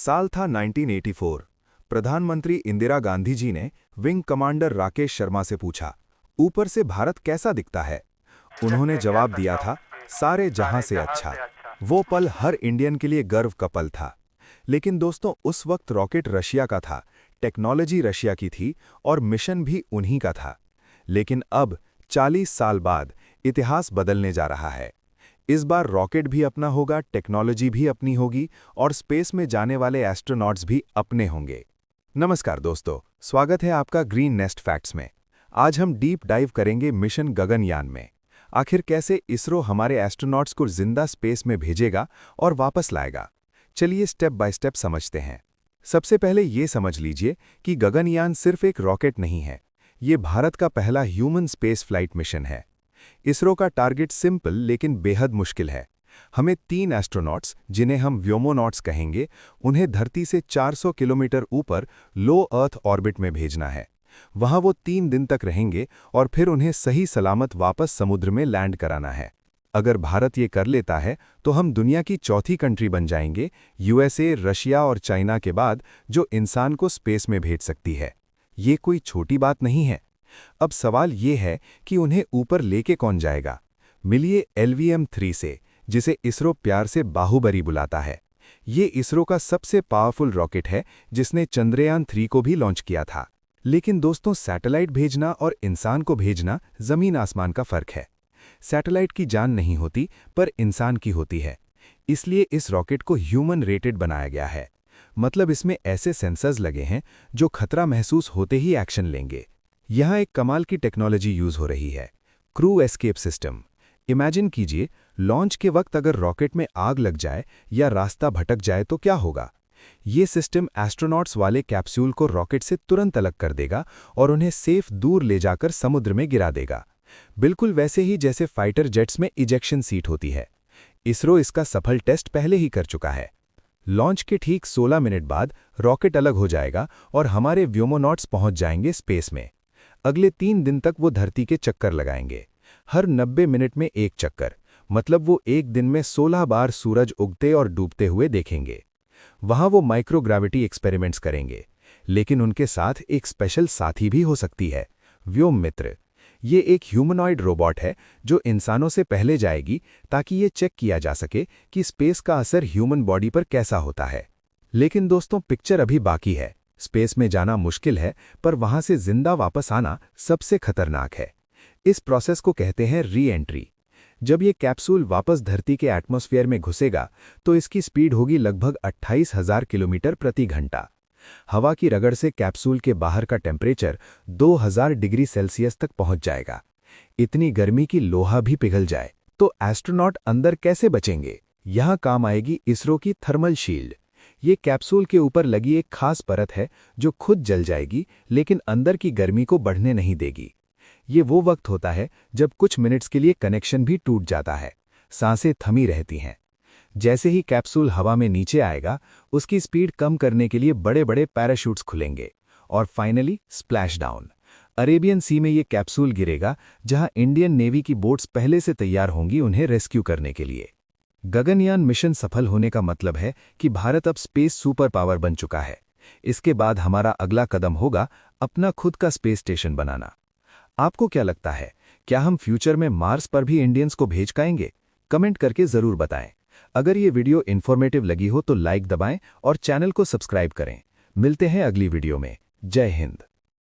साल था 1984। प्रधानमंत्री इंदिरा गांधी जी ने विंग कमांडर राकेश शर्मा से पूछा, ऊपर से भारत कैसा दिखता है? उन्होंने जवाब दिया था, सारे जहां से अच्छा। वो पल हर इंडियन के लिए गर्व का पल था। लेकिन दोस्तों, उस वक्त रॉकेट रशिया का था, टेक्नोलॉजी रशिया की थी और मिशन भी उन्हीं का था। लेकिन अब 40 साल बाद इतिहास बदलने जा रहा है। इस बार रॉकेट भी अपना होगा, टेक्नोलॉजी भी अपनी होगी और स्पेस में जाने वाले एस्ट्रोनॉट्स भी अपने होंगे। नमस्कार दोस्तों, स्वागत है आपका ग्रीन नेस्ट फैक्ट्स में। आज हम डीप डाइव करेंगे मिशन गगनयान में। आखिर कैसे इसरो हमारे एस्ट्रोनॉट्स को जिंदा स्पेस में भेजेगा और वापस लाएगा। चलिए स्टेप बाय स्टेप समझते हैं। सबसे पहले ये समझ लीजिए कि गगनयान सिर्फ एक रॉकेट नहीं है, ये भारत का पहला ह्यूमन स्पेस फ्लाइट मिशन है। इसरो का टारगेट सिंपल लेकिन बेहद मुश्किल है। हमें 3 एस्ट्रोनॉट्स, जिन्हें हम व्योमोनॉट्स कहेंगे, उन्हें धरती से 400 किलोमीटर ऊपर लो अर्थ ऑर्बिट में भेजना है। वहां वो 3 दिन तक रहेंगे और फिर उन्हें सही सलामत वापस समुद्र में लैंड कराना है। अगर भारत ये कर लेता है तो हम दुनिया की चौथी कंट्री बन जाएंगे, यूएसए, रशिया और चाइना के बाद, जो इंसान को स्पेस में भेज सकती है। ये कोई छोटी बात नहीं है। अब सवाल ये है कि उन्हें ऊपर लेके कौन जाएगा। मिलिए LVM-3 से, जिसे इसरो प्यार से बाहुबली बुलाता है। ये इसरो का सबसे पावरफुल रॉकेट है, जिसने चंद्रयान-3 को भी लॉन्च किया था। लेकिन दोस्तों, सैटेलाइट भेजना और इंसान को भेजना जमीन आसमान का फर्क है। सैटेलाइट की जान नहीं होती, पर इंसान की होती है। इसलिए इस रॉकेट को ह्यूमन रेटेड बनाया गया है। मतलब इसमें ऐसे सेंसर्स लगे हैं जो खतरा महसूस होते ही एक्शन लेंगे। यहाँ एक कमाल की टेक्नोलॉजी यूज हो रही है, क्रू एस्केप सिस्टम। इमेजिन कीजिए, लॉन्च के वक्त अगर रॉकेट में आग लग जाए या रास्ता भटक जाए तो क्या होगा। ये सिस्टम एस्ट्रोनॉट्स वाले कैप्सूल को रॉकेट से तुरंत अलग कर देगा और उन्हें सेफ दूर ले जाकर समुद्र में गिरा देगा। बिल्कुल वैसे ही जैसे फाइटर जेट्स में इजेक्शन सीट होती है। इसरो इसका सफल टेस्ट पहले ही कर चुका है। लॉन्च के ठीक 16 मिनट बाद रॉकेट अलग हो जाएगा और हमारे व्योमोनॉट्स पहुंच जाएंगे स्पेस में। अगले 3 दिन तक वो धरती के चक्कर लगाएंगे, हर 90 मिनट में एक चक्कर। मतलब वो एक दिन में 16 बार सूरज उगते और डूबते हुए देखेंगे। वहां वो माइक्रोग्रेविटी एक्सपेरिमेंट्स करेंगे। लेकिन उनके साथ एक स्पेशल साथी भी हो सकती है, व्योम मित्र। ये एक ह्यूमनॉइड रोबोट है जो इंसानों से पहले जाएगी, ताकि ये चेक किया जा सके कि स्पेस का असर ह्यूमन बॉडी पर कैसा होता है। लेकिन दोस्तों, पिक्चर अभी बाकी है। स्पेस में जाना मुश्किल है, पर वहां से जिंदा वापस आना सबसे खतरनाक है। इस प्रोसेस को कहते हैं री एंट्री। जब ये कैप्सूल वापस धरती के एटमॉस्फेयर में घुसेगा तो इसकी स्पीड होगी लगभग 28,000 किलोमीटर प्रति घंटा। हवा की रगड़ से कैप्सूल के बाहर का टेम्परेचर 2000 डिग्री सेल्सियस तक पहुंच जाएगा। इतनी गर्मी की लोहा भी पिघल जाए तो एस्ट्रोनॉट अंदर कैसे बचेंगे? यहां काम आएगी इसरो की थर्मल शील्ड। ये कैप्सूल के ऊपर लगी एक खास परत है जो खुद जल जाएगी, लेकिन अंदर की गर्मी को बढ़ने नहीं देगी। ये वो वक्त होता है जब कुछ मिनट्स के लिए कनेक्शन भी टूट जाता है, सांसें थमी रहती हैं। जैसे ही कैप्सूल हवा में नीचे आएगा, उसकी स्पीड कम करने के लिए बड़े बड़े पैराशूट्स खुलेंगे और फाइनली स्प्लैश डाउन। अरेबियन सी में ये कैप्सूल गिरेगा, जहां इंडियन नेवी की बोट्स पहले से तैयार होंगी उन्हें रेस्क्यू करने के लिए। गगनयान मिशन सफल होने का मतलब है कि भारत अब स्पेस सुपर पावर बन चुका है। इसके बाद हमारा अगला कदम होगा अपना खुद का स्पेस स्टेशन बनाना। आपको क्या लगता है, क्या हम फ्यूचर में मार्स पर भी इंडियंस को भेज पाएंगे? कमेंट करके जरूर बताएं। अगर ये वीडियो इन्फॉर्मेटिव लगी हो तो लाइक दबाएं और चैनल को सब्सक्राइब करें। मिलते हैं अगली वीडियो में। जय हिंद।